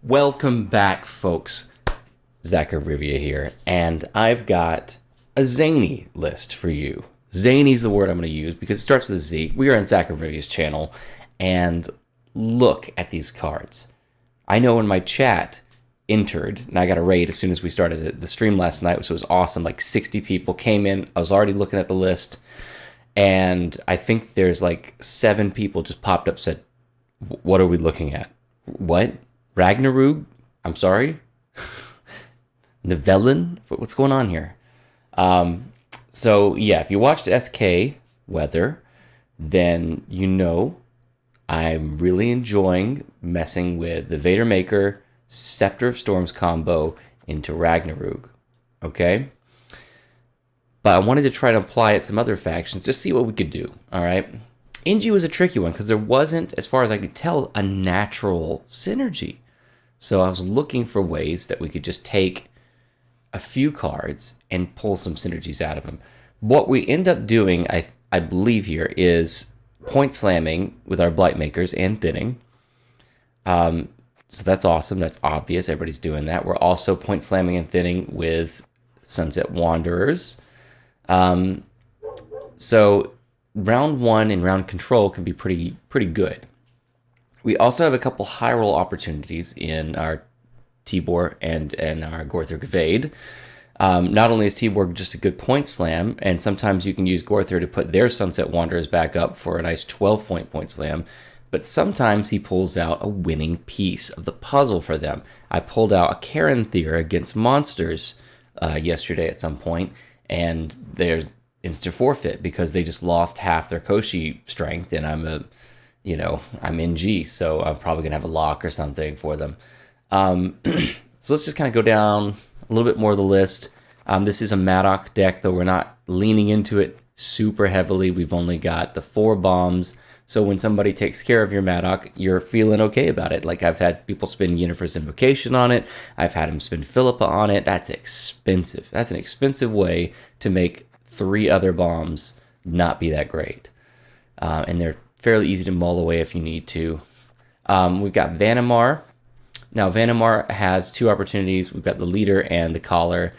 Welcome back, folks. Zach of Rivia here, and I've got a zany list for you. Zany is the word I'm going to use because it starts with a Z. We are on Zach of Rivia's channel, and look at these cards. I know in my chat entered, and I got a raid as soon as we started the stream last night, so it was awesome. Like 60 people came in. I was already looking at the list, and I think there's like 7 people just popped up, said, "What are we looking at? What? Ragnarug? I'm sorry? Nivellen? What's going on here?" So yeah, if you watched SK Weather, then you know I'm really enjoying messing with the Vader Maker Scepter of Storms combo into Ragnarug. Okay? But I wanted to try to apply it to some other factions, just see what we could do. Alright? NG was a tricky one because there wasn't, as far as I could tell, a natural synergy. So I was looking for ways that we could just take a few cards and pull some synergies out of them. What we end up doing, I believe here, is point slamming with our Blight Makers and thinning. So that's awesome. That's obvious. Everybody's doing that. We're also point slamming and thinning with Sunset Wanderers. So round 1 and round control can be pretty good. We also have a couple high roll opportunities in our Tibor and our Gorthur Gavade. Not only is Tibor just a good point slam, and sometimes you can use Gorthur to put their Sunset Wanderers back up for a nice 12-point slam, but sometimes he pulls out a winning piece of the puzzle for them. I pulled out a Karen Thea against monsters yesterday at some point, and there's instant forfeit because they just lost half their Koshi strength, and I'm NG, so I'm probably gonna have a lock or something for them. So let's just kind of go down a little bit more of the list. This is a Madoc deck, though we're not leaning into it super heavily. We've only got the 4 bombs, so when somebody takes care of your Madoc, you're feeling okay about it. Like, I've had people spend Yennefer's Invocation on it. I've had them spend Philippa on it. That's expensive. That's an expensive way to make 3 other bombs not be that great. And they're fairly easy to mull away if you need to. We've got Vanamar. Now, Vanamar has 2 opportunities. We've got the leader and the collar.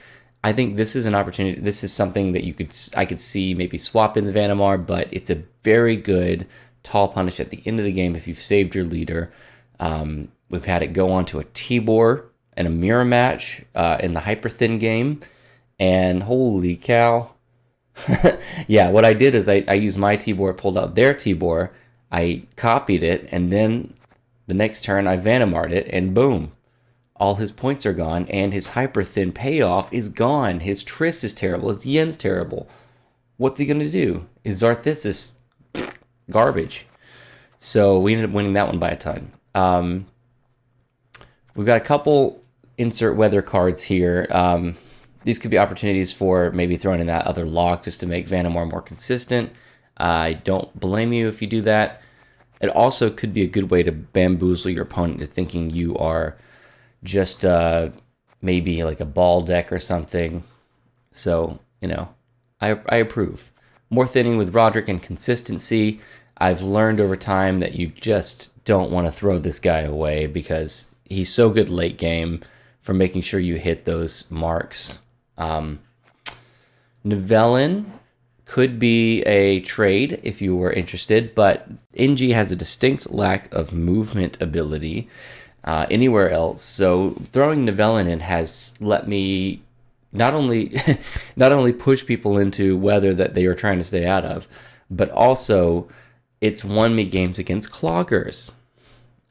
I think this is an opportunity. This is something that I could see maybe swap in the Vanamar, but it's a very good tall punish at the end of the game if you've saved your leader. We've had it go on to a Tibor and a mirror match in the hyper thin game, and holy cow. Yeah, what I did is I used my Tibor, pulled out their Tibor, I copied it, and then the next turn I Vanamar'd it, and boom, all his points are gone, and his hyper thin payoff is gone. His Triss is terrible. His Yen's terrible. What's he going to do? His Zarthis garbage. So we ended up winning that one by a ton. We've got a couple insert weather cards here. These could be opportunities for maybe throwing in that other lock just to make Vanamar more consistent. I don't blame you if you do that. It also could be a good way to bamboozle your opponent into thinking you are just maybe like a ball deck or something. So, I approve. More thinning with Roderick and consistency. I've learned over time that you just don't want to throw this guy away because he's so good late game for making sure you hit those marks. Nivellen could be a trade if you were interested, but NG has a distinct lack of movement ability anywhere else. So throwing Nivellen in has let me not only push people into weather that they are trying to stay out of, but also it's won me games against cloggers.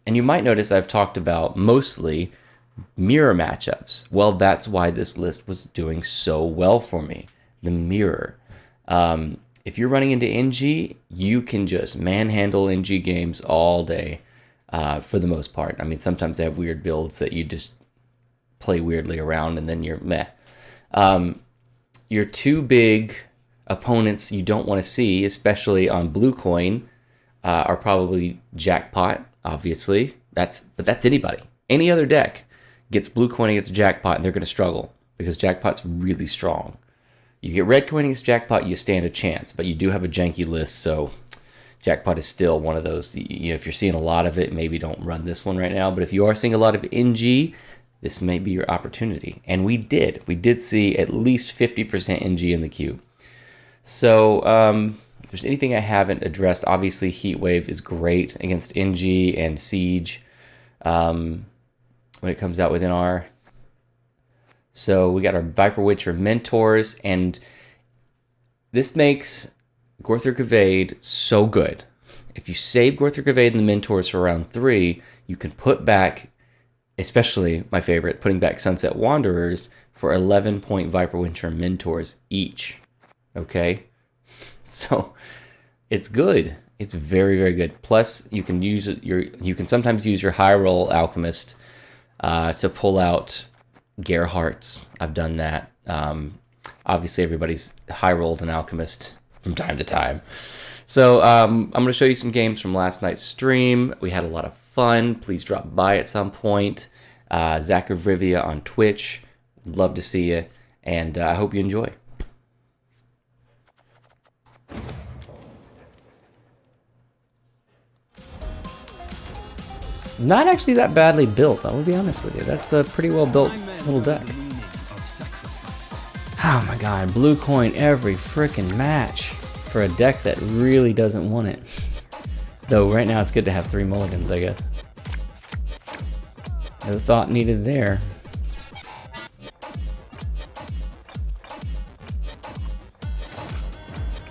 And you might notice I've talked about mostly mirror matchups. Well, that's why this list was doing so well for me. The mirror. If you're running into NG, you can just manhandle NG games all day for the most part. I mean, sometimes they have weird builds that you just play weirdly around and then you're meh. Your 2 big opponents you don't want to see, especially on blue coin, are probably Jackpot, obviously. But that's anybody. Any other deck gets blue coin against Jackpot and they're going to struggle because Jackpot's really strong. You get red coin against Jackpot, you stand a chance, but you do have a janky list, so Jackpot is still one of those, you know, if you're seeing a lot of it, maybe don't run this one right now. But if you are seeing a lot of NG, this may be your opportunity. And we did see at least 50% NG in the queue. So if there's anything I haven't addressed, obviously Heat Wave is great against NG and Siege when it comes out within our. So we got our Viper Witcher mentors, and this makes Gorthric Evade so good. If you save Gorthric Evade and the mentors for round 3, you can put back, especially my favorite, putting back Sunset Wanderers for 11-point Viper Witcher mentors each. Okay? So it's good. It's very, very good. Plus, you can sometimes use your high roll alchemist to pull out Gerhardt's. I've done that. Obviously, everybody's high rolled an alchemist from time to time. So I'm going to show you some games from last night's stream. We had a lot of fun. Please drop by at some point. Zach of Rivia on Twitch. Love to see you, and I hope you enjoy. Not actually that badly built, I will be honest with you. That's a pretty well built little deck. Oh my god, blue coin every freaking match for a deck that really doesn't want it. Though right now it's good to have 3 mulligans, I guess. No thought needed there.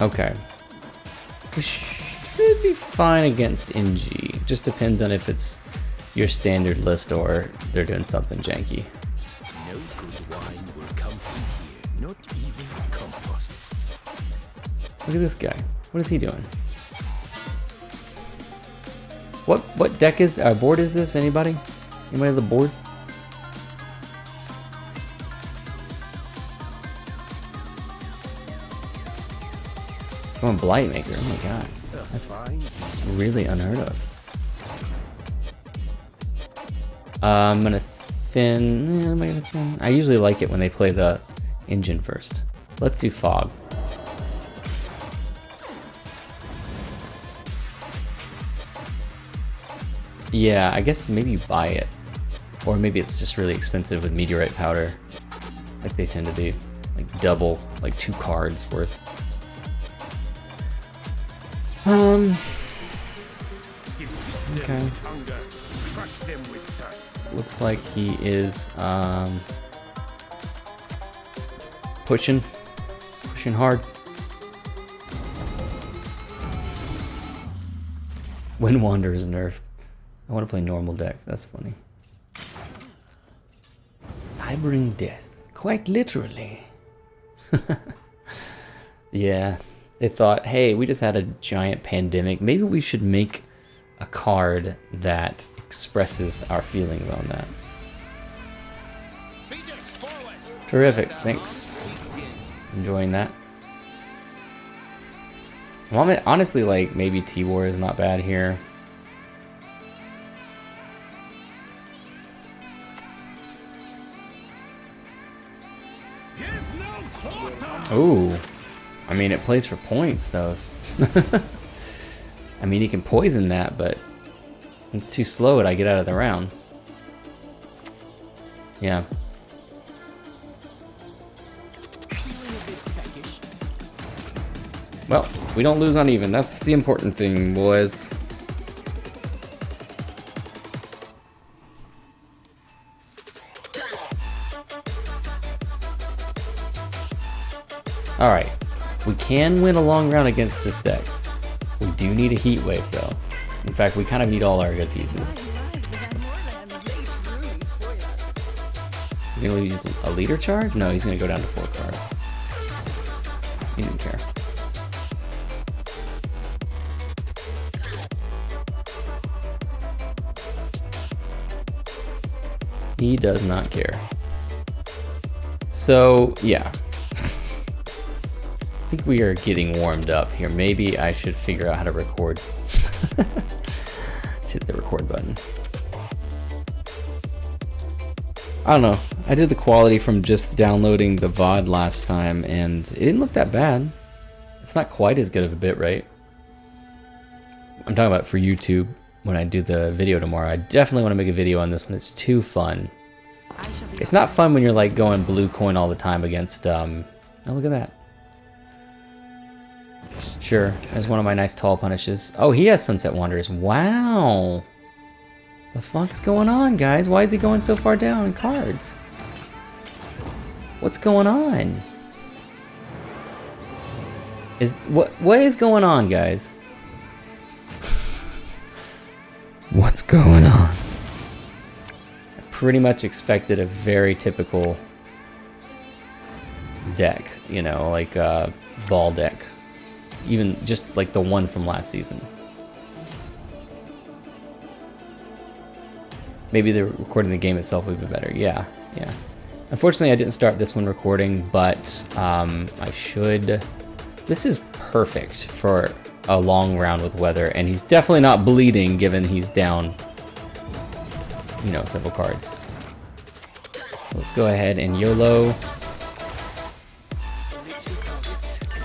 Okay. We should be fine against NG. Just depends on if it's your standard list or they're doing something janky. No good wine will come from here, not even compost. Look at this guy. What is he doing? What deck is board is this? Anybody? Anybody on the board? Going Blightmaker. Oh my god. That's really unheard of. I'm gonna thin. Am I gonna thin? I usually like it when they play the engine first. Let's do Fog. Yeah, I guess maybe you buy it. Or maybe it's just really expensive with meteorite powder. Like they tend to be. Like double, like 2 cards worth. Okay. Looks like he is pushing hard. Wind Wander is nerfed. I want to play normal deck. That's funny. I bring death, quite literally. Yeah, they thought, hey, we just had a giant pandemic. Maybe we should make a card that expresses our feelings on that. Terrific, thanks. Enjoying that. Well, honestly, like, maybe T-War is not bad here. Ooh. I mean, it plays for points, though. I mean, he can poison that, but it's too slow and I get out of the round. Yeah. Well, we don't lose uneven. That's the important thing, boys. Alright. We can win a long round against this deck. We do need a Heat Wave, though. In fact, we kind of need all our good pieces. You gonna use a leader charge? No, he's gonna go down to 4 cards. He didn't care. He does not care. So, yeah. I think we are getting warmed up here. Maybe I should figure out how to record. Just hit the record button. I don't know. I did the quality from just downloading the VOD last time, and it didn't look that bad. It's not quite as good of a bit rate. I'm talking about for YouTube when I do the video tomorrow. I definitely want to make a video on this one. It's too fun. It's not fun when you're like going blue coin all the time against, oh, look at that. Sure, there's one of my nice tall punishes. Oh, he has Sunset Wanderers. Wow. The fuck's going on, guys? Why is he going so far down in cards? What's going on? What is going on, guys? What's going on? I pretty much expected a very typical deck, you know, like a ball deck. Even just like the one from last season. Maybe the recording the game itself would be better. Yeah, yeah. Unfortunately, I didn't start this one recording, but I should. This is perfect for a long round with weather, and he's definitely not bleeding given he's down, you know, several cards. So let's go ahead and YOLO.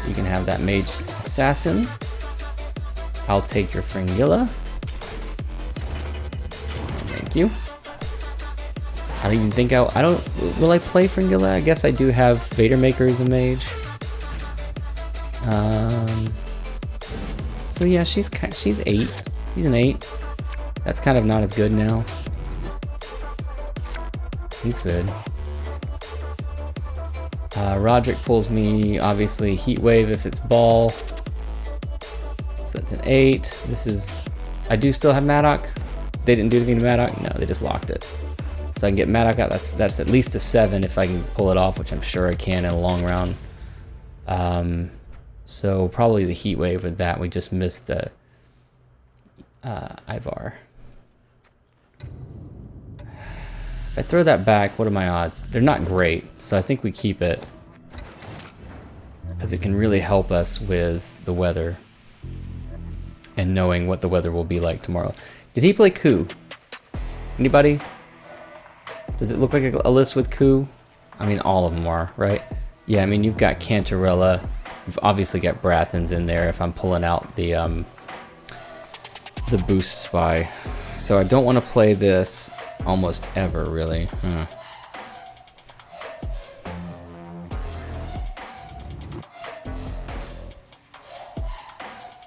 You can have that Mage Assassin. I'll take your Fringilla. Thank you. I don't even think I don't. Will I play Fringilla? I guess I do have Vader Maker as a mage. So yeah, she's 8. He's an 8. That's kind of not as good now. He's good. Roderick pulls me, obviously, Heat Wave if it's ball. So that's an 8. This is... I do still have Maddock. They didn't do anything to Maddock? No, they just locked it. So I can get Maddock out. That's at least a 7 if I can pull it off, which I'm sure I can in a long round. So probably the Heat Wave with that. We just missed the Ivar. If I throw that back, what are my odds? They're not great, so I think we keep it. Because it can really help us with the weather. And knowing what the weather will be like tomorrow. Did he play Coup? Anybody? Does it look like a list with Coup? I mean, all of them are, right? Yeah, I mean, you've got Cantarella. You've obviously got Brathens in there if I'm pulling out the boost spy. So I don't want to play this almost ever, really.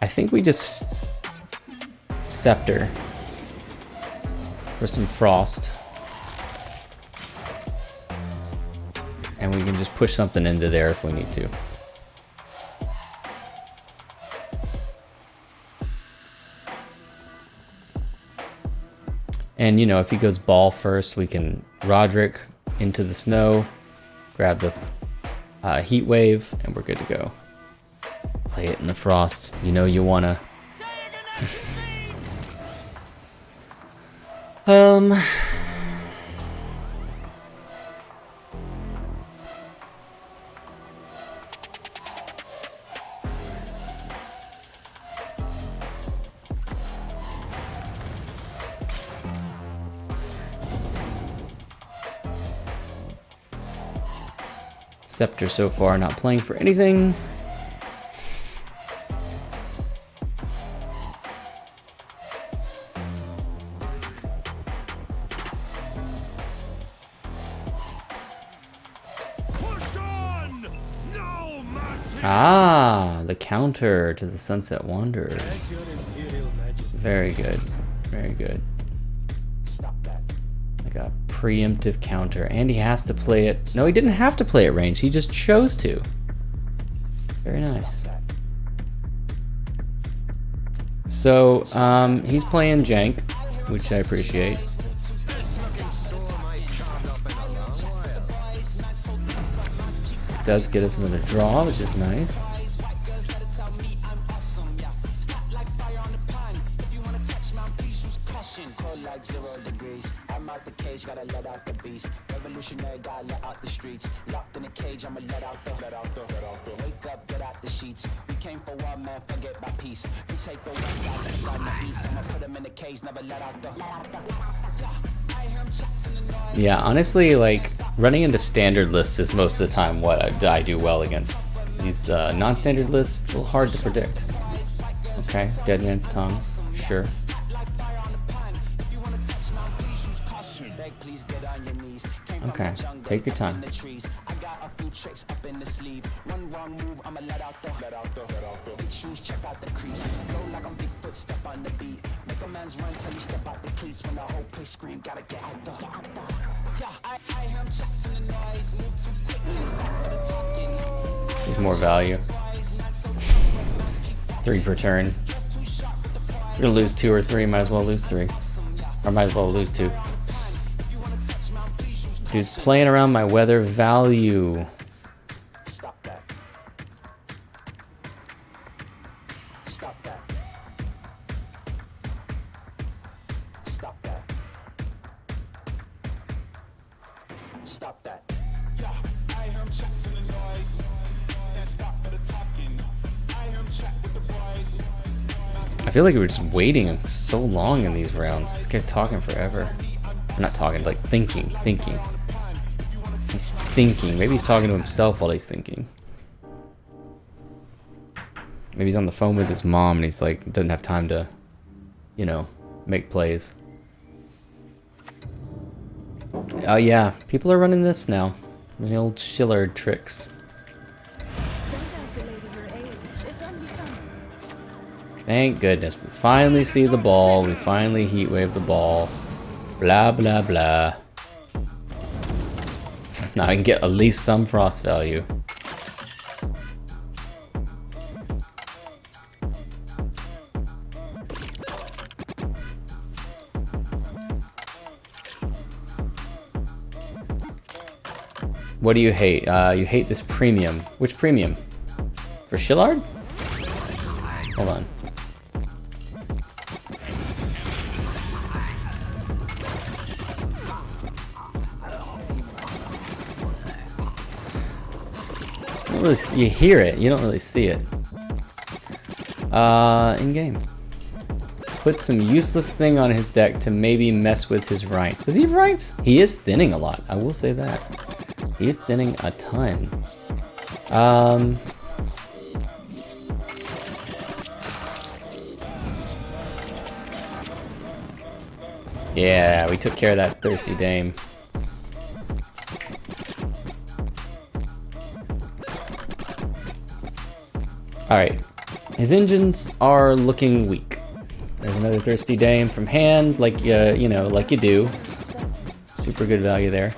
I think we just Scepter for some frost. And we can just push something into there if we need to. And, you know, if he goes ball first, we can Roderick into the snow, grab the Heat Wave, and we're good to go. Play it in the frost. You know you wanna. Scepter so far not playing for anything. Ah, the counter to the Sunset Wanderers. Very good, very good. Like a preemptive counter, and he has to play it. No, he didn't have to play it range. He just chose to. Very nice. So he's playing jank, which I appreciate. Does get us another draw, which is nice. Yeah, honestly, like, running into standard lists is most of the time what I do well against. These non-standard lists, a little hard to predict. Okay, Dead Man's Tongue. sure. Okay, take your time. There's more value. 3 per turn. We're gonna lose 2 or 3, might as well lose 3. Or might as well lose 2. Dude's playing around my weather value. Stop that. Stop that. Stop that. Stop that. Yeah, I hear him chat to the noise. And stop for the talking. I hear him chat with the boys. I feel like we were just waiting so long in these rounds. This guy's talking forever. We're not talking, like thinking. He's thinking. Maybe he's talking to himself while he's thinking. Maybe he's on the phone with his mom and he's like, doesn't have time to, you know, make plays. Oh yeah, people are running this now. The old Schiller tricks. Thank goodness. We finally see the ball. We finally heat wave the ball. Blah, blah, blah. Now I can get at least some frost value. What do you hate? You hate this premium. Which premium? For Shillard? Hold on. Really, you hear it, you don't really see it. In game. Put some useless thing on his deck to maybe mess with his rights. Does he have rights? He is thinning a lot, I will say that. He is thinning a ton. Yeah, we took care of that thirsty dame. Alright, his engines are looking weak. There's another thirsty dame from hand, like you know, like you do. Super good value there.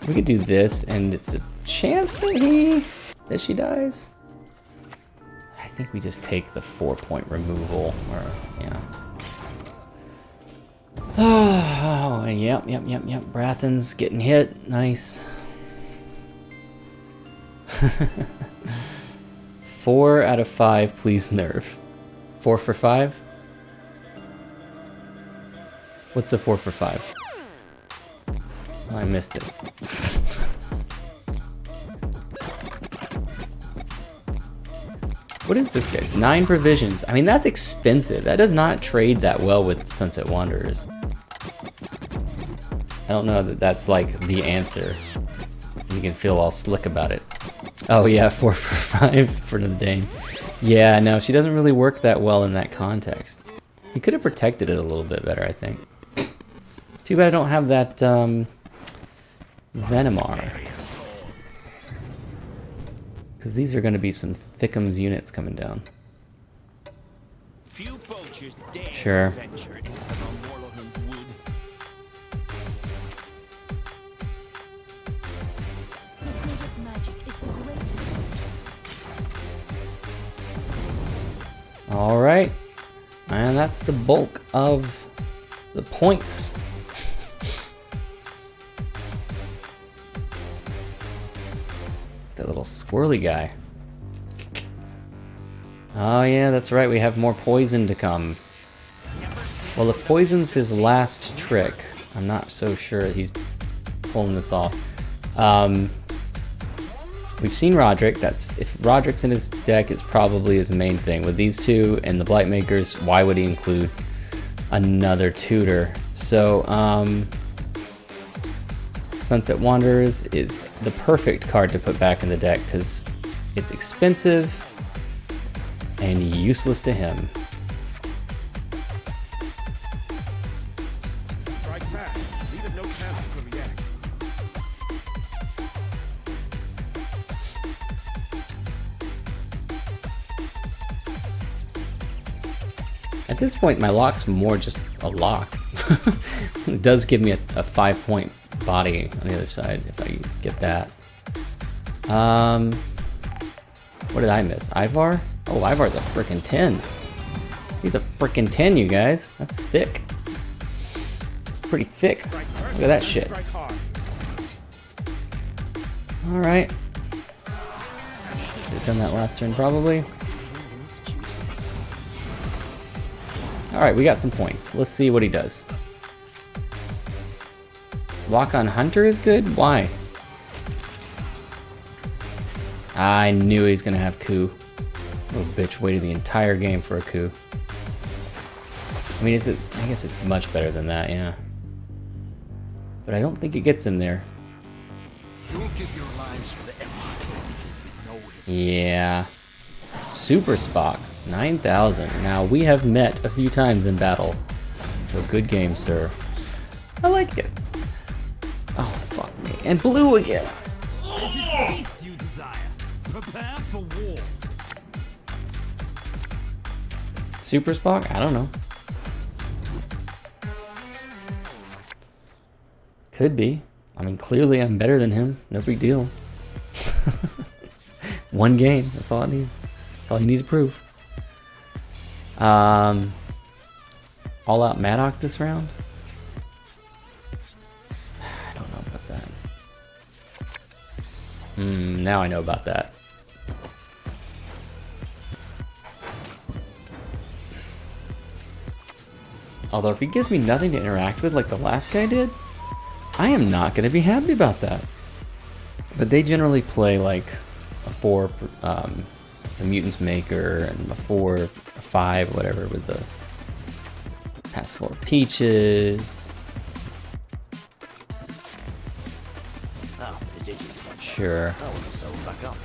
We could do this, and it's a chance that she dies. I think we just take the 4-point removal, or yeah. Oh, yep. Brathen's getting hit. Nice. 4 out of 5, please nerf. 4 for 5? What's a 4 for 5? Oh, I missed it. What is this guy? 9 provisions. I mean, that's expensive. That does not trade that well with Sunset Wanderers. I don't know that that's like the answer. You can feel all slick about it. Oh yeah, 4 for 5 for the Dane. Yeah, no, she doesn't really work that well in that context. He could have protected it a little bit better, I think. It's too bad I don't have that Venomar. Because these are going to be some Thickums units coming down. Sure. All right, and that's the bulk of the points. That little squirrely guy. Oh yeah, that's right, we have more poison to come. Well, if poison's his last trick, I'm not so sure he's pulling this off. We've seen Roderick. If Roderick's in his deck, it's probably his main thing. With these two and the Blightmakers, why would he include another tutor? So, Sunset Wanderers is the perfect card to put back in the deck because it's expensive and useless to him. Strike fast. Leave it no chance to react. At this point, my lock's more just a lock. It does give me a 5-point body on the other side if I get that. What did I miss? Ivar? Oh, Ivar's a frickin' 10. He's a frickin' 10, you guys. That's thick. Pretty thick. Look at that shit. Strike hard. Alright. We've done that last turn, probably. Alright, we got some points. Let's see what he does. Lock on Hunter is good? Why? I knew he was gonna have coup. Little bitch waited the entire game for a coup. I mean, is it? I guess it's much better than that, yeah. But I don't think it gets him there. You'll give your lives for the Empire. Yeah. Super Spock, 9,000. Now, we have met a few times in battle. So good game, sir. I like it. Oh, fuck me. And blue again. Peace you desire. Prepare for war. Super Spock? I don't know. Could be. I mean, clearly I'm better than him. No big deal. One game. That's all it needs. That's all you need to prove. All out Maddock this round? I don't know about that. Now I know about that. Although if he gives me nothing to interact with like the last guy did, I am not going to be happy about that. But they generally play like a 4, the Mutant's Maker, and a 4, a 5, whatever, with the pass 4 Peaches. Oh, the digits. Sure. Oh, so back up.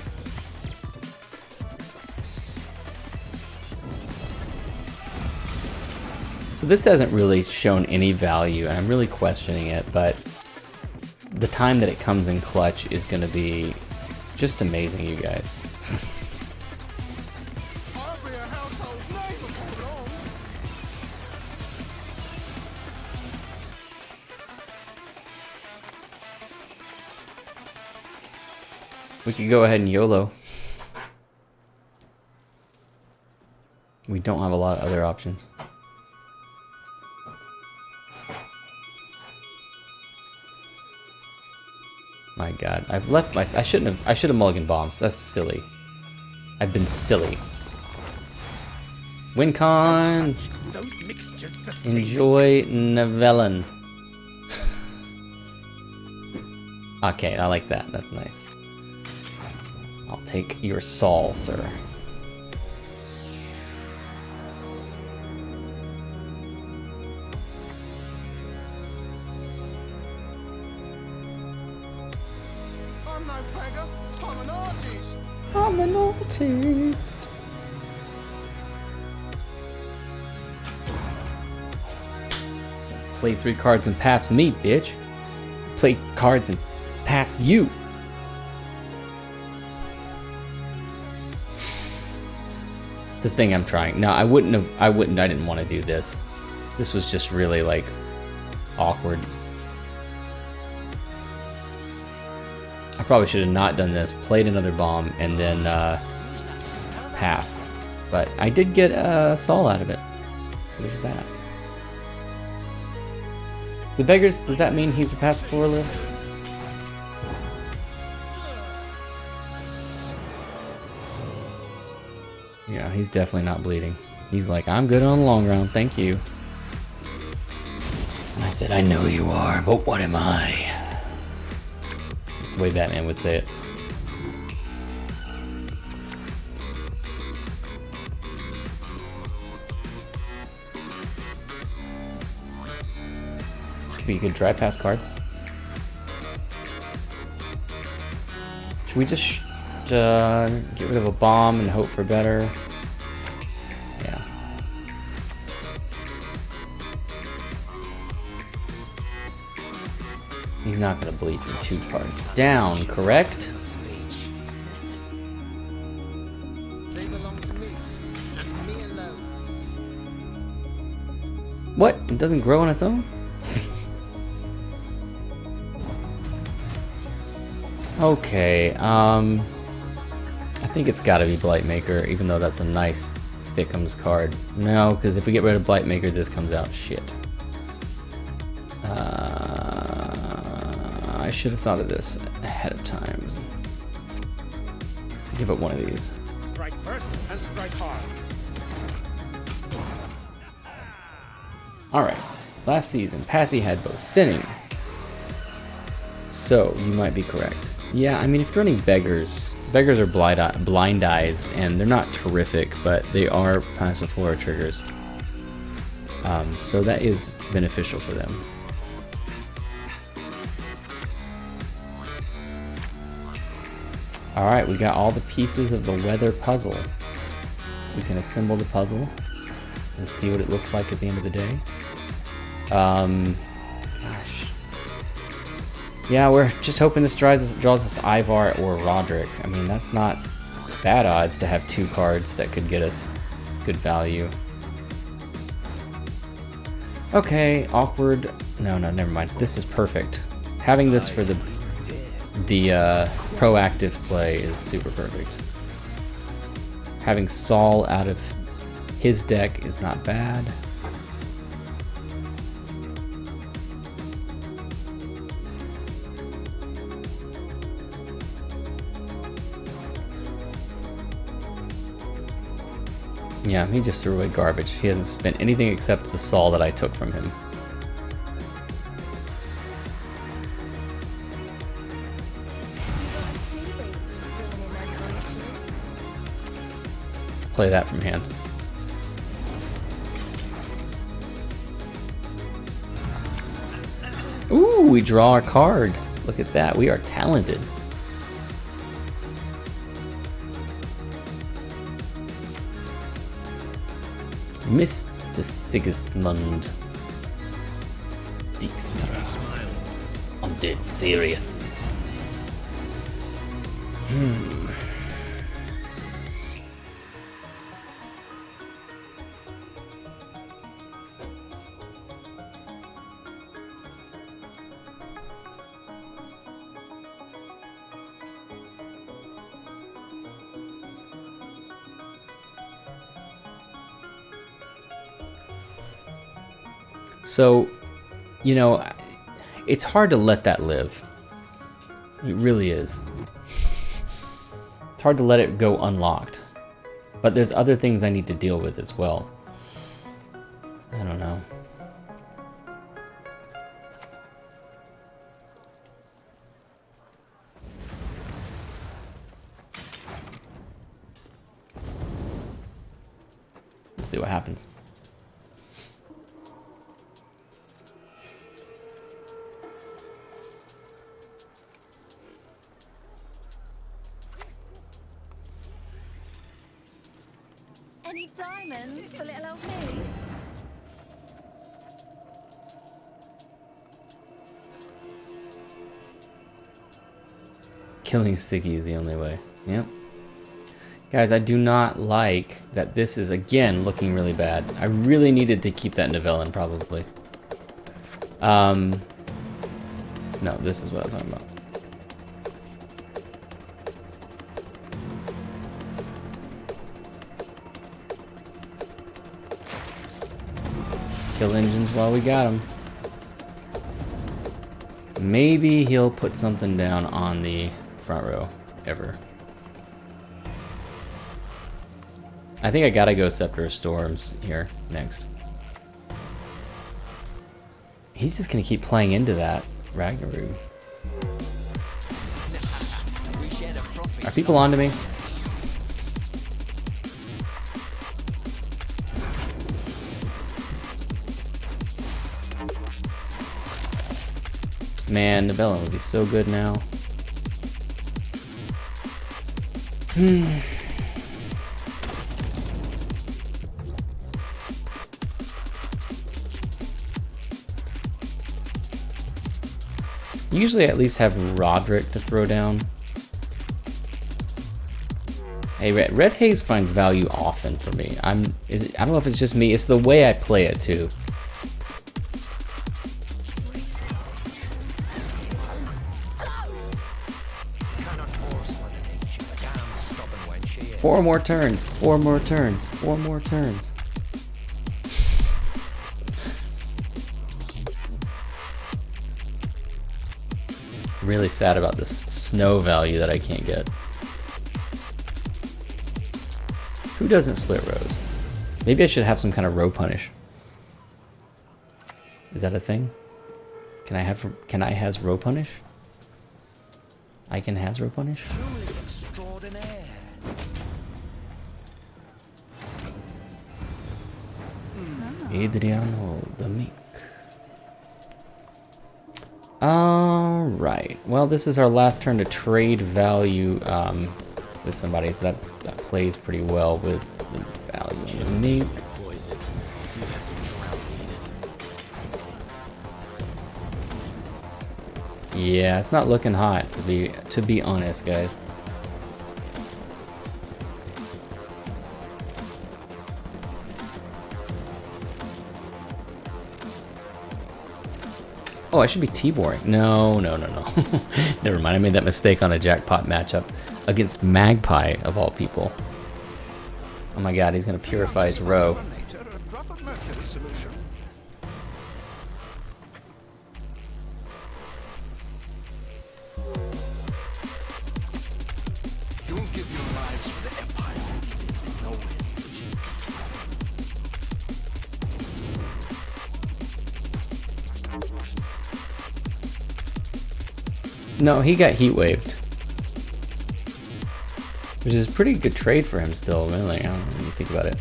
So this hasn't really shown any value, and I'm really questioning it, but the time that it comes in clutch is going to be just amazing, you guys. I'll be a household name before long. We could go ahead and YOLO. We don't have a lot of other options. My god, I've left my... I should have mulliganed bombs. That's silly. I've been silly. WinCon! Those mixtures sustain. Enjoy Novellin. Okay, I like that. That's nice. I'll take your Saul, sir. I'm no beggar. I'm an artist. I'm an artist. Play 3 cards and pass me, bitch. Play cards and pass you. It's a thing I'm trying. No, I didn't want to do this. This was just really, like, awkward. I probably should have not done this, played another bomb, and then passed. But I did get Saul out of it. So there's that. So beggars, does that mean he's a pass 4 list? Yeah, he's definitely not bleeding. He's like, I'm good on the long round, thank you. And I said, I know you are, but what am I? That's the way Batman would say it. This could be a good dry pass card. Should we just get rid of a bomb and hope for better? He's not gonna bleed me 2 cards down, correct? They belong to me, and me alone. What? It doesn't grow on its own? Okay, I think it's gotta be Blightmaker, even though that's a nice Thickums card. No, because if we get rid of Blightmaker, this comes out. Shit. I should have thought of this ahead of time. Give it one of these. Strike first and strike hard. Alright, last season, Passy had both thinning. So, you might be correct. Yeah, I mean, if you're running Beggars are blind eyes, and they're not terrific, but they are Passiflora triggers. So that is beneficial for them. Alright, we got all the pieces of the weather puzzle. We can assemble the puzzle and see what it looks like at the end of the day. Gosh. Yeah, we're just hoping this draws us Ivar or Roderick. I mean, that's not bad odds to have 2 cards that could get us good value. Okay, awkward. No, never mind. This is perfect. Having this for the proactive play is super perfect. Having Saul out of his deck is not bad. Yeah, he just threw away garbage. He hasn't spent anything except the Saul that I took from him. Play that from hand. Ooh, we draw our card. Look at that. We are talented. Mr. Sigismund Dijkstra. I'm dead serious. So, you know, it's hard to let that live. It really is. It's hard to let it go unlocked. But there's other things I need to deal with as well. I don't know. Let's see what happens. Any diamonds for little old me? Killing Siggy is the only way. Yep. Guys, I do not like that this is, again, looking really bad. I really needed to keep that Nivellen, probably. No, this is what I'm talking about. Kill engines while we got them. Maybe he'll put something down on the front row ever. I think I gotta go Scepter of Storms here next. He's just gonna keep playing into that Ragnarok. Are people onto me? Man, Nibellion would be so good now. Usually I at least have Roderick to throw down. Hey, Red Haze finds value often for me. I don't know if it's just me. It's the way I play it too. Four more turns. 4 more turns. 4 more turns. Really sad about this snow value that I can't get. Who doesn't split rows? Maybe I should have some kind of row punish. Is that a thing? Can I has row punish? I can has row punish? Truly extraordinaire. Adriano the Meek. Alright. Well, this is our last turn to trade value with somebody, so that plays pretty well with the value in the Meek. Poison. You have to drown in it. Yeah, it's not looking hot to be honest, guys. Oh, I should be T-boring. No. Never mind, I made that mistake on a jackpot matchup against Magpie, of all people. Oh my god, he's gonna purify his row. You'll give your lives for the Empire. No hesitation. No, he got heat waved. Which is a pretty good trade for him still, really. I don't know when you think about it.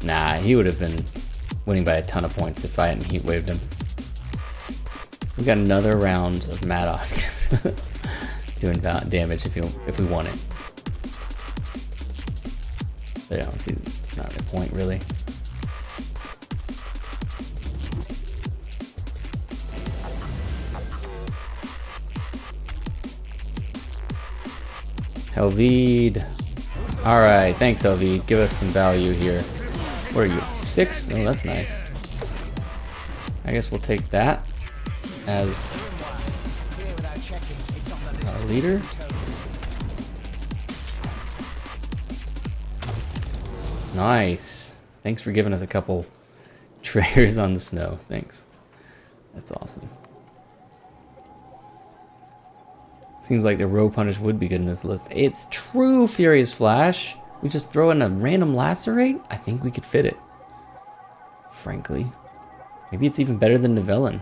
Nah, he would have been winning by a ton of points if I hadn't heat waved him. We got another round of Maddock doing damage if we want it. But I don't see not a point really. Helvide. Alright, thanks Helvide. Give us some value here. What are you? 6? Oh, that's nice. I guess we'll take that as our leader. Nice. Thanks for giving us a couple traders on the snow. Thanks. That's awesome. Seems like the row punish would be good in this list. It's true, Furious Flash. We just throw in a random lacerate? I think we could fit it. Frankly. Maybe it's even better than Nivellan.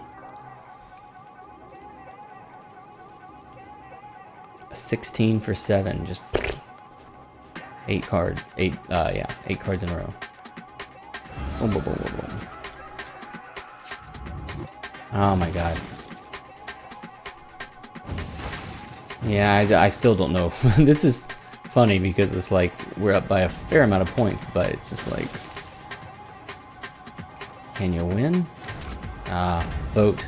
A 16 for 7. Just 8 cards in a row. Boom, boom, boom, boom, boom. Oh my god. Yeah, I still don't know. This is funny because it's like we're up by a fair amount of points, but it's just like, can you win? Boat.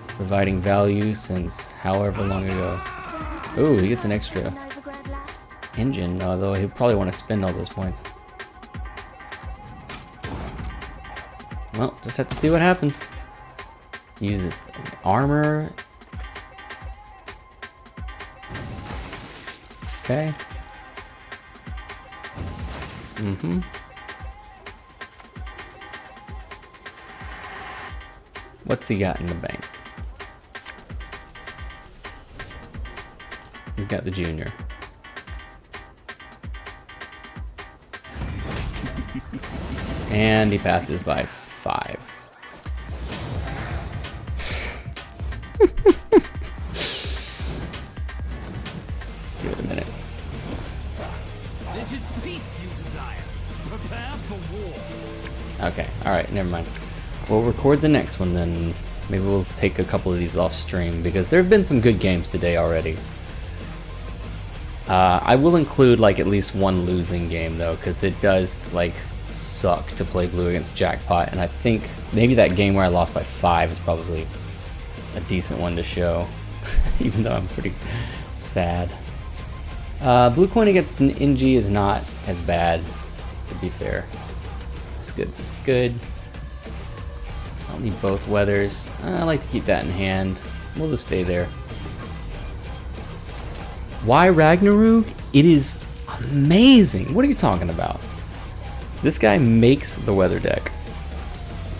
Providing value since however long ago. Ooh, he gets an extra engine, although he'll probably want to spend all those points. Well, just have to see what happens. Uses armor. Okay. What's he got in the bank? He's got the junior. And he passes by 5. Give it a minute. If it's peace you desire, prepare for war. Okay, alright, never mind. We'll record the next one then. Maybe we'll take a couple of these off stream because there have been some good games today already. I will include like at least one losing game though, because it does like suck to play blue against Jackpot, and I think maybe that game where I lost by 5 is probably a decent one to show, even though I'm pretty sad. Blue coin against NG is not as bad, to be fair. It's good, it's good. I don't need both weathers. I like to keep that in hand. We'll just stay there. Why Ragnarok? It is amazing. What are you talking about? This guy makes the weather deck.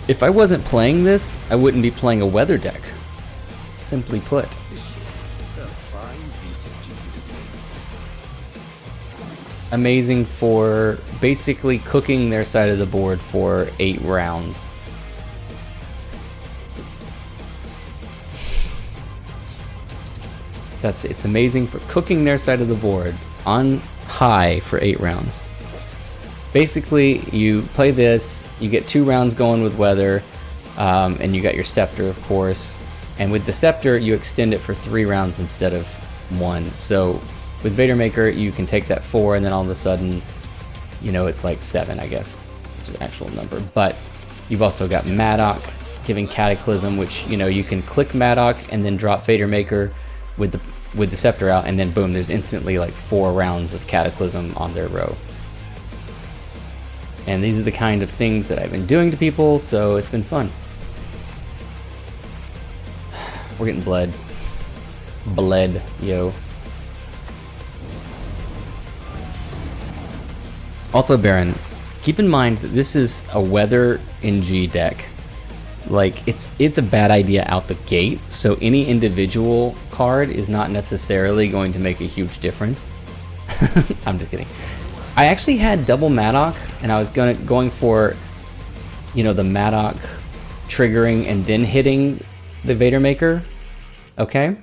If I wasn't playing this, I wouldn't be playing a weather deck. Simply put. Amazing for basically cooking their side of the board for 8 rounds. It's amazing for cooking their side of the board on high for 8 rounds. Basically, you play this, you get 2 rounds going with weather, and you got your scepter, of course. And with the scepter, you extend it for 3 rounds instead of 1. So with Vader Maker, you can take that 4, and then all of a sudden, you know, it's like 7, I guess. It's the actual number. But you've also got Maddock giving Cataclysm, which, you know, you can click Maddock and then drop Vader Maker with the scepter out, and then boom, there's instantly like 4 rounds of Cataclysm on their row. And these are the kind of things that I've been doing to people, so it's been fun. We're getting bled. Bled, yo. Also, Baron, keep in mind that this is a weather NG deck. Like, it's a bad idea out the gate, so any individual card is not necessarily going to make a huge difference. I'm just kidding. I actually had double Maddock, and I was going for, you know, the Maddock triggering and then hitting the Vader Maker. Okay,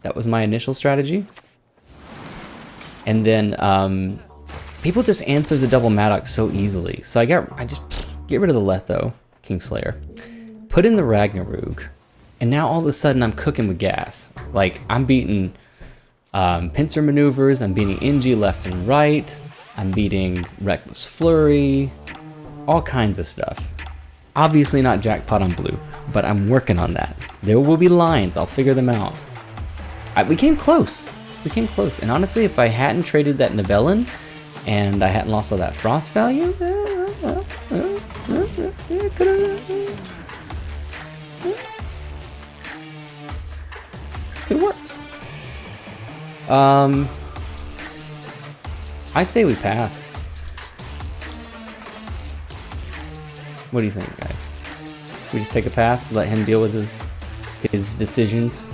that was my initial strategy. And then people just answer the double Maddock so easily, so I just get rid of the Letho Kingslayer, put in the Ragnarok, and now all of a sudden I'm cooking with gas. Like, I'm beating pincer maneuvers, I'm beating NG left and right, I'm beating Reckless Flurry, all kinds of stuff. Obviously not Jackpot on blue, but I'm working on that. There will be lines, I'll figure them out. We came close. We came close. And honestly, if I hadn't traded that Nivellen and I hadn't lost all that frost value, could work. I say we pass. What do you think, guys? We just take a pass, let him deal with his decisions.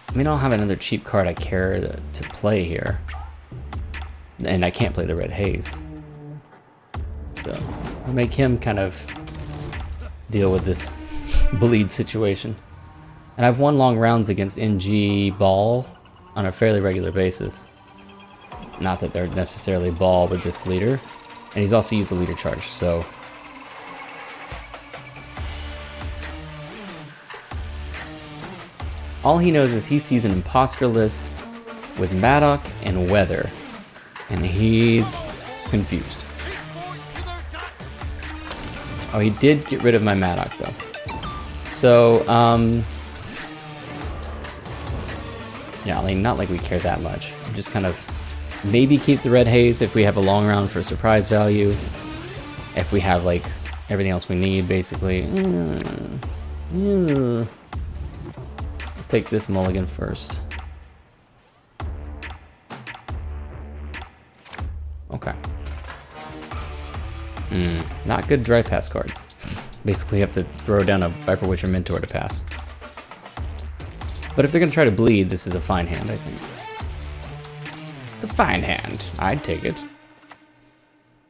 I mean, I don't have another cheap card I care to play here. And I can't play the Red Haze. So, I'll make him kind of deal with this bleed situation. And I've won long rounds against NG Ball on a fairly regular basis. Not that they're necessarily Ball with this leader. And he's also used the leader charge, so... all he knows is he sees an imposter list with Maddock and Weather. And he's confused. Oh, he did get rid of my Maddock, though. So, yeah, like, not like we care that much. Just kind of maybe keep the Red Haze if we have a long round for surprise value. If we have, like, everything else we need, basically. Let's take this mulligan first. Okay. Not good dry pass cards. Basically have to throw down a Viper Witcher Mentor to pass. But if they're gonna try to bleed, this is a fine hand, I think. It's a fine hand. I'd take it.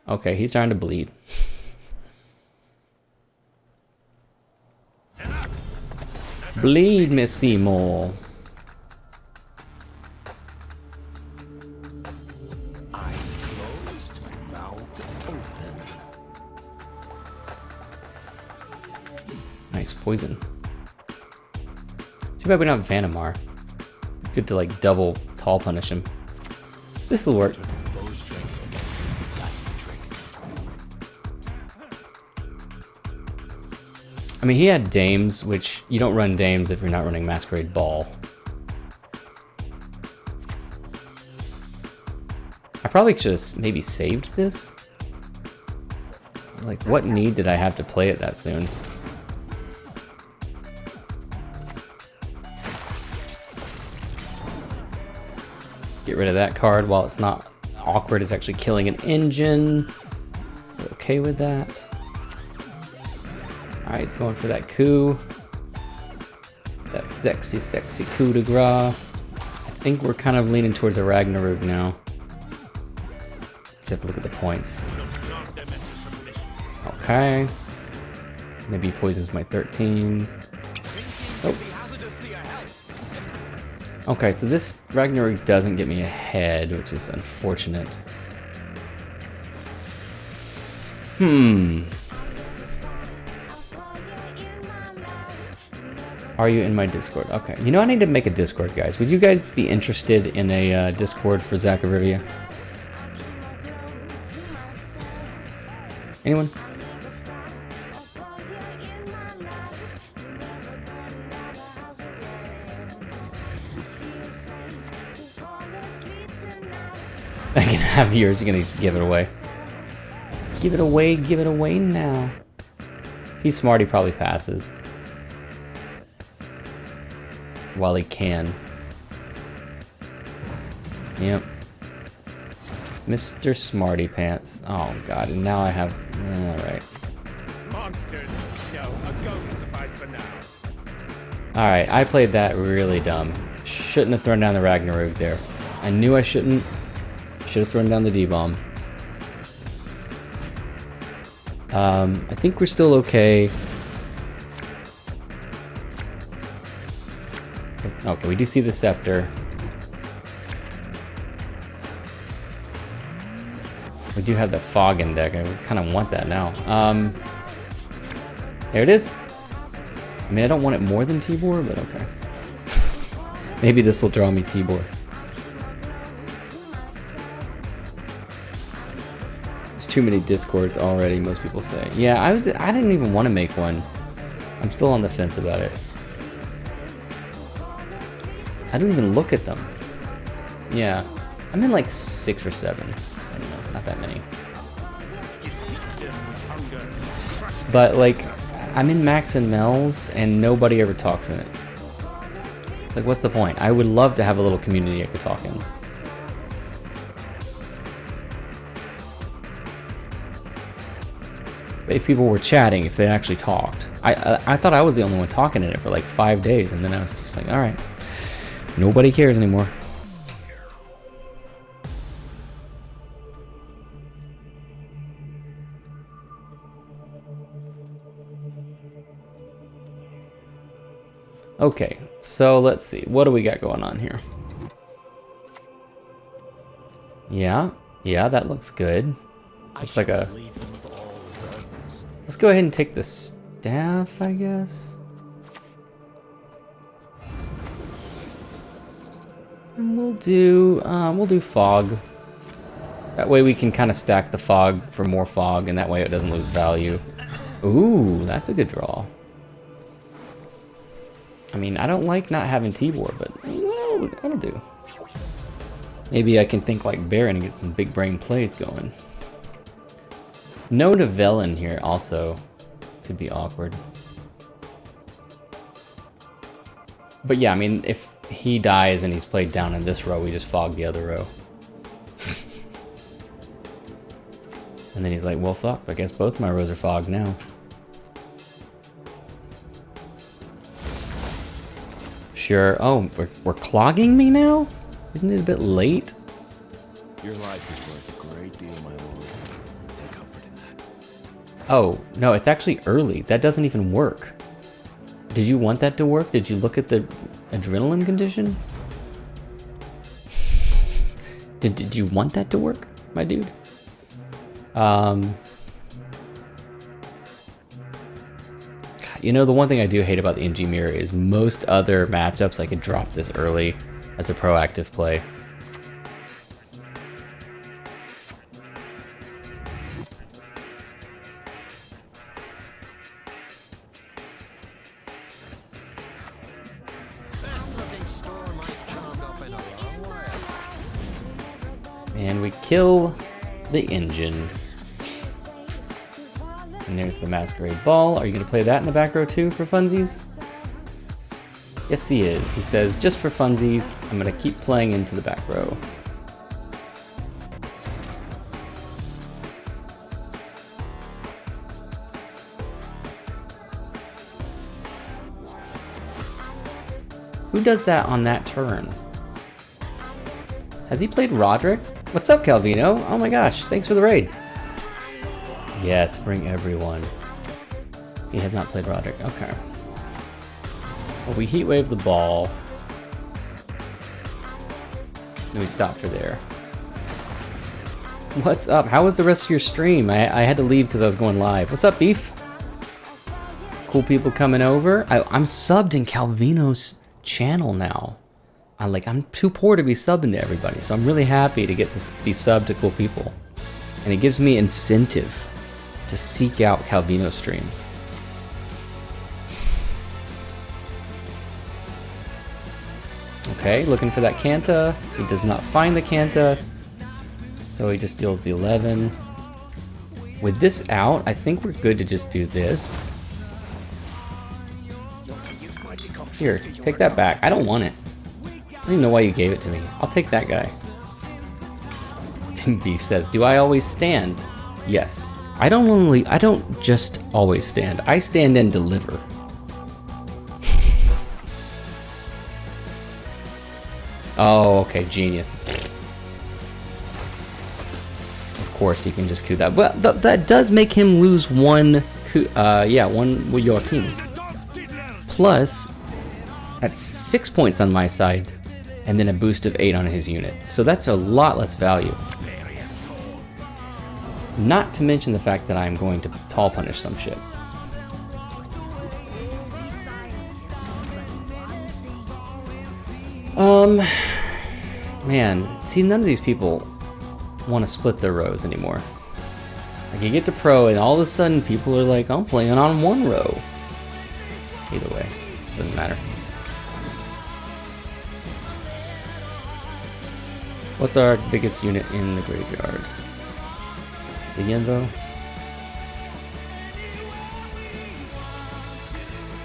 Okay, he's trying to bleed. Bleed, Miss Seymour. Eyes closed, mouth open. Nice poison. Too bad we don't have Vanamar. Good to like double tall punish him. This'll work. I mean, he had Dames, which you don't run Dames if you're not running Masquerade Ball. I probably should have maybe saved this. Like, what need did I have to play it that soon? Get rid of that card while it's not awkward. It's actually killing an engine. We're okay with that. Alright, he's going for that coup. That sexy, sexy coup de grace. I think we're kind of leaning towards a Ragnarok now. Let's have to look at the points. Okay. Maybe he poisons my 13. Oh. Okay, so this Ragnarok doesn't get me ahead, which is unfortunate. Are you in my Discord? Okay. You know, I need to make a Discord, guys. Would you guys be interested in a Discord for Zach of Rivia? Anyone? I can have yours. You're gonna just give it away. Give it away now. He's smart, he probably passes. While he can. Yep. Mr. Smarty Pants. Oh god, and now I have... Alright. Monsters. No, a goat will suffice for now. Alright, I played that really dumb. Shouldn't have thrown down the Ragnarok there. I knew I shouldn't. Should have thrown down the D-bomb. I think we're still okay. Okay, we do see the scepter. We do have that fog in deck. I kind of want that now. There it is. I mean, I don't want it more than Tibor, but okay. Maybe this will draw me Tibor. There's too many Discords already, most people say. Yeah, I didn't even want to make one. I'm still on the fence about it. I don't even look at them. Yeah, I'm in like 6 or 7. I don't know, not that many. But like, I'm in Max and Mel's and nobody ever talks in it. Like, what's the point? I would love to have a little community I could talk in. But if people were chatting, if they actually talked. I thought I was the only one talking in it for like 5 days, and then I was just like, alright. Nobody cares anymore. Okay, so let's see. What do we got going on here? Yeah, that looks good. Looks like a... Let's go ahead and take the staff, I guess. And we'll do fog. That way we can kind of stack the fog for more fog, and that way it doesn't lose value. Ooh, that's a good draw. I mean, I don't like not having Tibor, but that'll do. Maybe I can think like Baron and get some big brain plays going. No Novellin here also could be awkward. But yeah, I mean, if he dies and he's played down in this row, we just fog the other row. And then he's like, well, fuck, I guess both my rows are fogged now. Sure. Oh, we're clogging me now? Isn't it a bit late? Your life is worth a great deal, my lord. Take comfort in that. Oh, no, it's actually early. That doesn't even work. Did you want that to work? Did you look at the adrenaline condition? Did you want that to work, my dude? You know, the one thing I do hate about the NG Mirror is most other matchups I could drop this early as a proactive play. And we kill the engine. And there's the Masquerade Ball. Are you going to play that in the back row too for funsies? Yes, he is. He says, just for funsies, I'm going to keep playing into the back row. Who does that on that turn? Has he played Roderick? What's up, Calvino? Oh my gosh, thanks for the raid. Yes, bring everyone. He has not played Roderick. Okay. Well, we heat wave the ball. And we stop for there. What's up? How was the rest of your stream? I had to leave because I was going live. What's up, Beef? Cool people coming over. I'm subbed in Calvino's channel now. I'm too poor to be subbing to everybody, so I'm really happy to get to be subbed to cool people. And it gives me incentive to seek out Calvino streams. Okay, looking for that Canta. He does not find the Canta, so he just deals the 11. With this out, I think we're good to just do this. Here, take that back. I don't want it. I don't even know why you gave it to me. I'll take that guy. Team Beef says, do I always stand? Yes. I don't just always stand. I stand and deliver. Oh, okay, genius. Of course he can just coup that. But that does make him lose one one Joachim. Plus, that's 6 points on my side, and then a boost of 8 on his unit. So that's a lot less value. Not to mention the fact that I'm going to tall punish some shit. Man, see, none of these people want to split their rows anymore. Like, you get to pro, and all of a sudden people are like, I'm playing on one row. Either way, doesn't matter. What's our biggest unit in the graveyard? The Yenvo?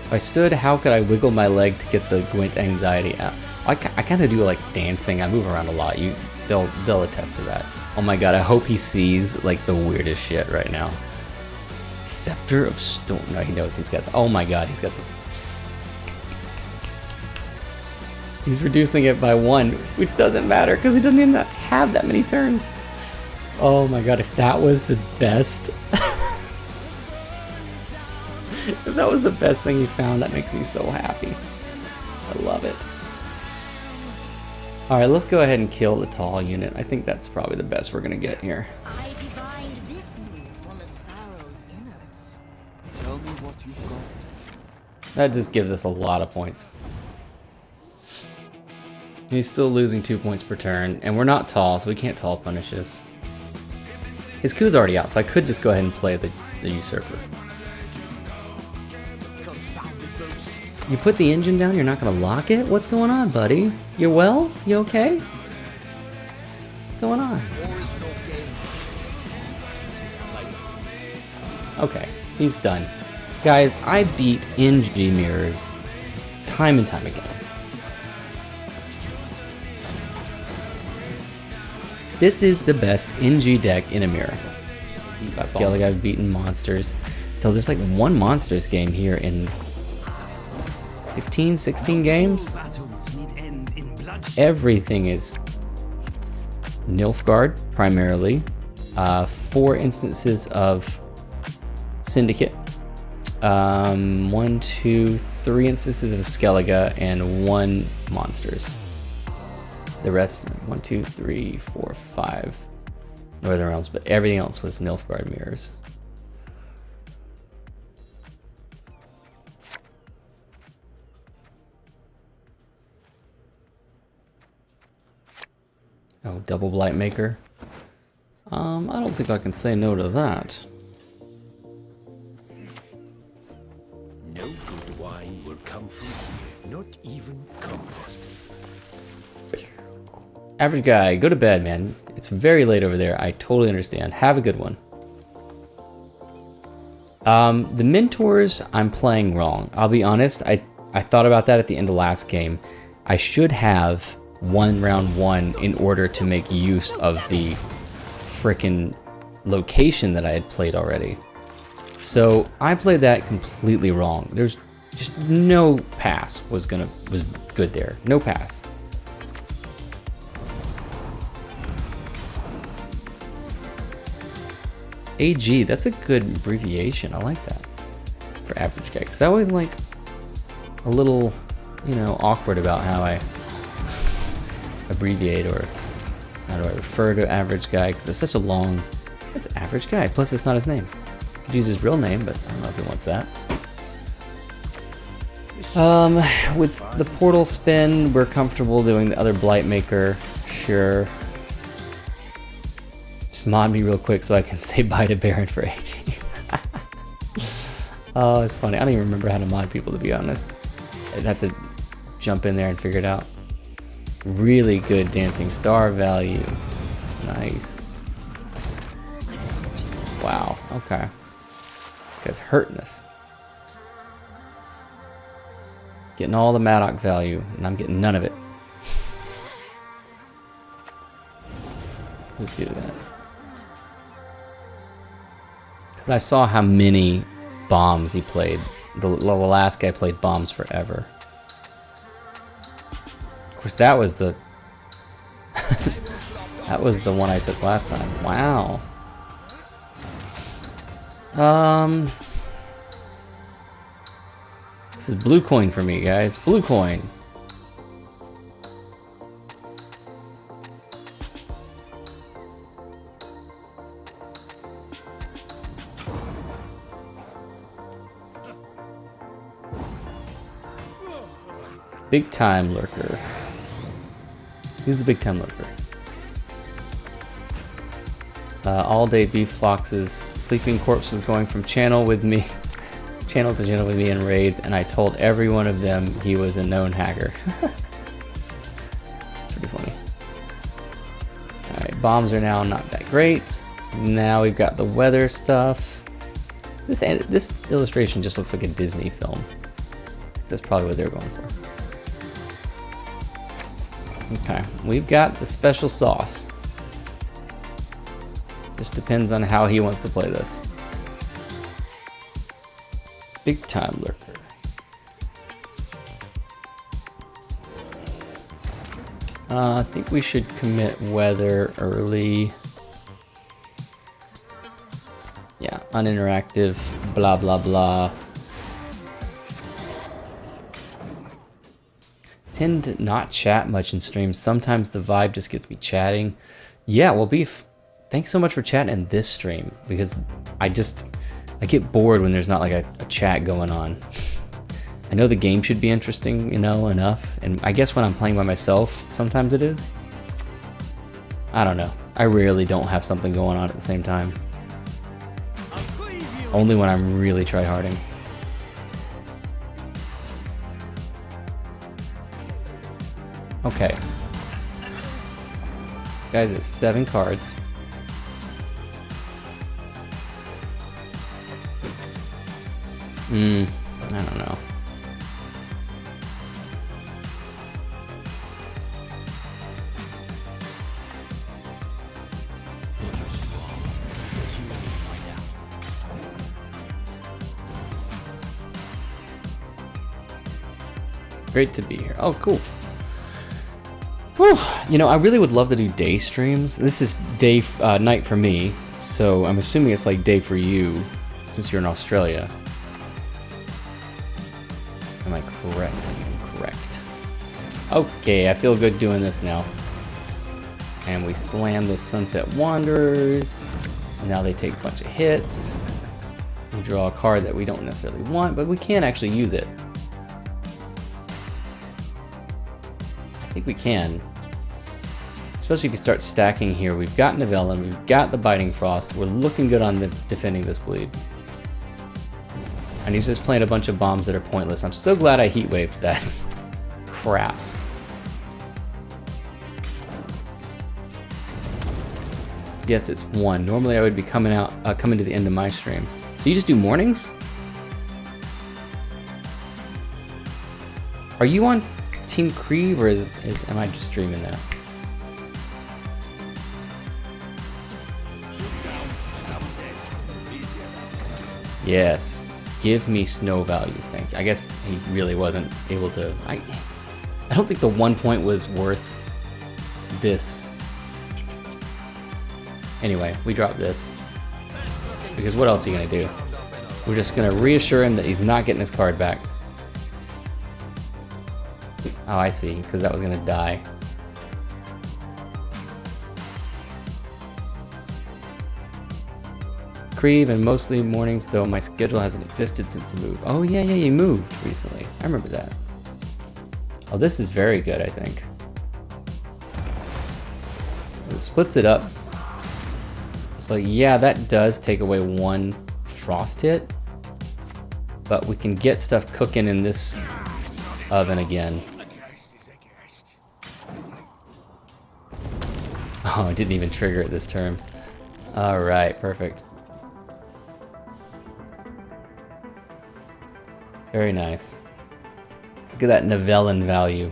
If I stood, how could I wiggle my leg to get the Gwent anxiety out? I kind of do like dancing. I move around a lot. They'll attest to that. Oh my god, I hope he sees like the weirdest shit right now. Scepter of Storm. No, he knows he's got the, oh my god, he's got the... He's reducing it by 1, which doesn't matter because he doesn't even have that many turns. Oh my god, if that was the best... if that was the best thing he found, that makes me so happy. I love it. Alright, let's go ahead and kill the tall unit. I think that's probably the best we're gonna get here. I divined this move from a sparrow's innards. Tell me what you've got. That just gives us a lot of points. He's still losing 2 points per turn, and we're not tall, so we can't tall punish this. His coup's already out, so I could just go ahead and play the usurper. You put the engine down, you're not gonna lock it? What's going on, buddy? You well? You okay? What's going on? Okay, he's done. Guys, I beat NG mirrors time and time again. This is the best NG deck in a mirror. Skellig, I've beaten monsters. Though there's like one monsters game here in 15, 16 games. Everything is Nilfgaard, primarily. 4 instances of Syndicate. 1, 2, 3 instances of Skellige, and 1 monsters. The rest, 1, 2, 3, 4, 5 Northern Realms, but everything else was Nilfgaard mirrors. Oh, double Blight Maker. I don't think I can say no to that. No good wine will come from here, not even compost. Average guy, go to bed, man. It's very late over there. I totally understand. Have a good one. The mentors, I'm playing wrong. I'll be honest. I thought about that at the end of last game. I should have won round 1 in order to make use of the frickin' location that I had played already. So I played that completely wrong. There's just no pass was good there. No pass. AG, that's a good abbreviation. I like that for average guy, because I always like a little, you know, awkward about how I abbreviate or how do I refer to average guy, because it's such a long. It's average guy. Plus, it's not his name. Could use his real name, but I don't know if he wants that. With the portal spin, we're comfortable doing the other Blightmaker. Sure. Just mod me real quick so I can say bye to Baron for AG. Oh, it's funny. I don't even remember how to mod people, to be honest. I'd have to jump in there and figure it out. Really good dancing star value. Nice. Wow, okay. This guy's hurting us. Getting all the Maddock value, and I'm getting none of it. Let's do that. Because I saw how many bombs he played. The last guy played bombs forever. Of course, that was the that was the one I took last time. Wow. This is blue coin for me, guys. Blue coin. Big time lurker. Who's the big time lurker? All day beef foxes. Sleeping corpse was going from channel to channel with me in raids, and I told every one of them he was a known hacker. It's pretty funny. Alright, bombs are now not that great. Now we've got the weather stuff. This illustration just looks like a Disney film. That's probably what they're going for. Okay, we've got the special sauce. Just depends on how he wants to play this. Big time lurker. I think we should commit weather early. Yeah, uninteractive, blah blah blah. Tend to not chat much in streams. Sometimes the vibe just gets me chatting. Yeah, well, Beef, thanks so much for chatting in this stream, because I get bored when there's not like a chat going on. I know the game should be interesting, you know, enough, and I guess when I'm playing by myself, sometimes it is. I don't know. I rarely don't have something going on at the same time. Only when I'm really tryharding. Okay. This guy's at 7 cards. I don't know. Great to be here. Oh, cool. Whew. You know, I really would love to do day streams. This is night for me, so I'm assuming it's like day for you, since you're in Australia. Am I correct? I'm correct. Okay, I feel good doing this now. And we slam the Sunset Wanderers. Now they take a bunch of hits. We draw a card that we don't necessarily want, but we can actually use it. I think we can. Especially if you start stacking here. We've got Novellin, we've got the Biting Frost. We're looking good on the defending this bleed. And he's just playing a bunch of bombs that are pointless. I'm so glad I heat waved that. Crap. Yes, it's 1. Normally I would be coming to the end of my stream. So you just do mornings? Are you on Team Creve, or am I just streaming that? Yes. Give me snow value, thank you. I guess he really wasn't able to... I don't think the 1 point was worth this. Anyway, we dropped this. Because what else are you going to do? We're just going to reassure him that he's not getting his card back. Oh, I see, because that was going to die. Creve and mostly mornings, though my schedule hasn't existed since the move. Oh yeah, you moved recently. I remember that. Oh, this is very good, I think. It splits it up. So yeah, that does take away 1 frost hit, but we can get stuff cooking in this oven again. Oh, it didn't even trigger it this turn. All right, perfect. Very nice. Look at that Novellan value.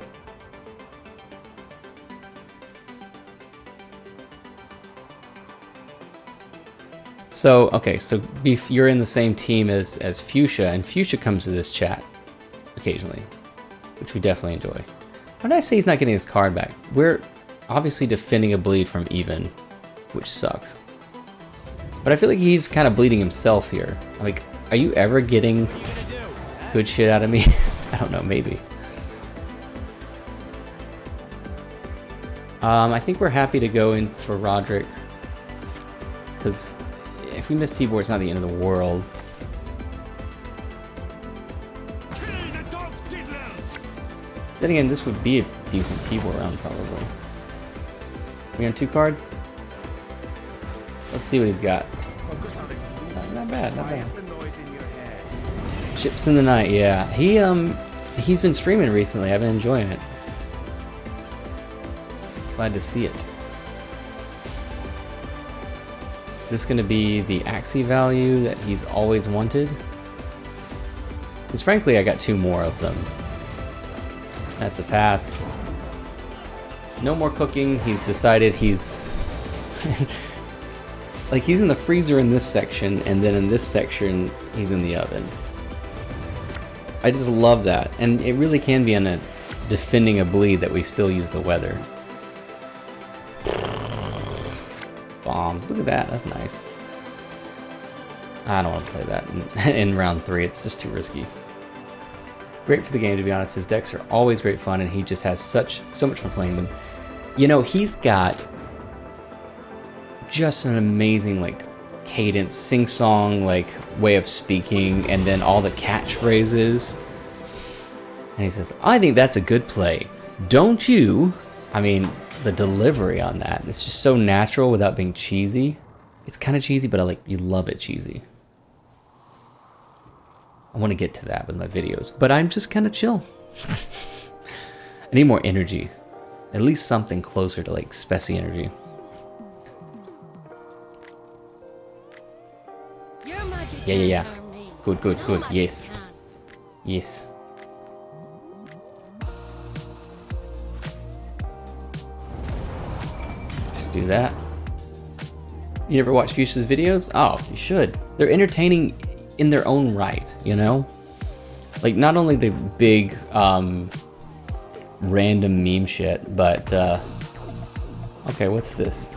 So, okay, so Beef, you're in the same team as Fuchsia, and Fuchsia comes to this chat occasionally, which we definitely enjoy. Why did I say he's not getting his card back? We're obviously defending a bleed from even, which sucks. But I feel like he's kind of bleeding himself here. Like, are you ever getting good shit out of me? I don't know, maybe. I think we're happy to go in for Roderick, because if we miss Tibor, it's not the end of the world. Then again, this would be a decent Tibor round, probably. We on 2 cards? Let's see what he's got. Not bad, not bad. Chips in the night, yeah. He's been streaming recently. I've been enjoying it. Glad to see it. Is this going to be the Axie value that he's always wanted? Because frankly, I got 2 more of them. That's the pass. No more cooking. He's decided he's... like, he's in the freezer in this section, and then in this section, he's in the oven. I just love that. And it really can be in a defending a bleed that we still use the weather. Bombs. Look at that. That's nice. I don't want to play that in round 3. It's just too risky. Great for the game, to be honest. His decks are always great fun, and he just has so much fun playing them. You know, he's got just an amazing, like, cadence, sing-song, like, way of speaking, and then all the catchphrases. And he says, I think that's a good play. Don't you? I mean, the delivery on that, it's just so natural without being cheesy. It's kind of cheesy, but you love it cheesy. I want to get to that with my videos, but I'm just kind of chill. I need more energy. At least something closer to, like, Specie energy. Yeah. Good. Yes. Yes. Just do that. You ever watch Fuchsia's videos? Oh, you should. They're entertaining in their own right, you know? Like, not only the big, random meme shit, but, okay, what's this?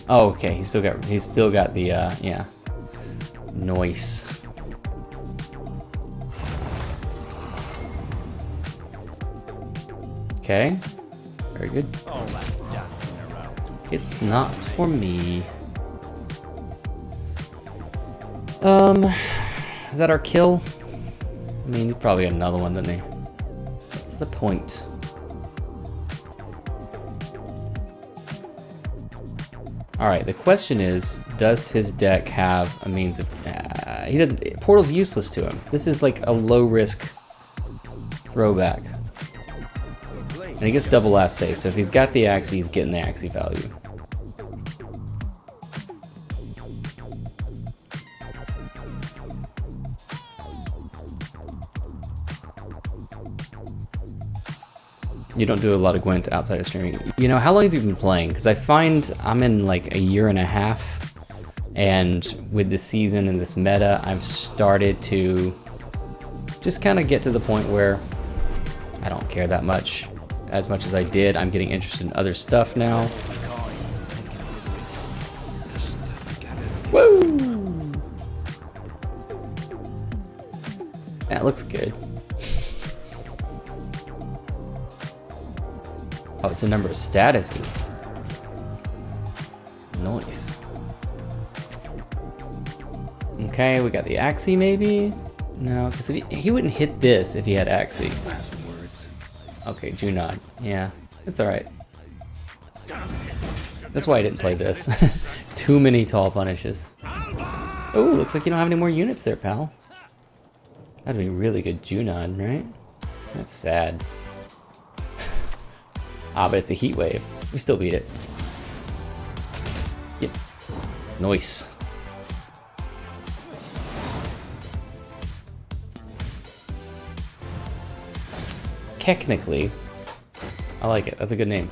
Oh, okay, he's still got the, yeah. Noise. Okay. Very good. It's not for me. Is that our kill? I mean, he's probably got another one, doesn't he? What's the point? Alright, the question is, does his deck have a means of... he doesn't... Portal's useless to him. This is like a low-risk throwback. And he gets double last say, so if he's got the Axie, he's getting the Axie value. You don't do a lot of Gwent outside of streaming. You know, how long have you been playing? Because I find I'm in like a year and a half, and with this season and this meta, I've started to just kind of get to the point where I don't care that much as I did. I'm getting interested in other stuff now. Woo! That looks good. Oh, it's the number of statuses. Nice. Okay, we got the Axie maybe? No, because he wouldn't hit this if he had Axie. Okay, Junod. Yeah, it's alright. That's why I didn't play this. Too many tall punishes. Oh, looks like you don't have any more units there, pal. That'd be really good Junod, right? That's sad. Ah, but it's a heat wave. We still beat it. Yep. Nice. Technically, I like it. That's a good name.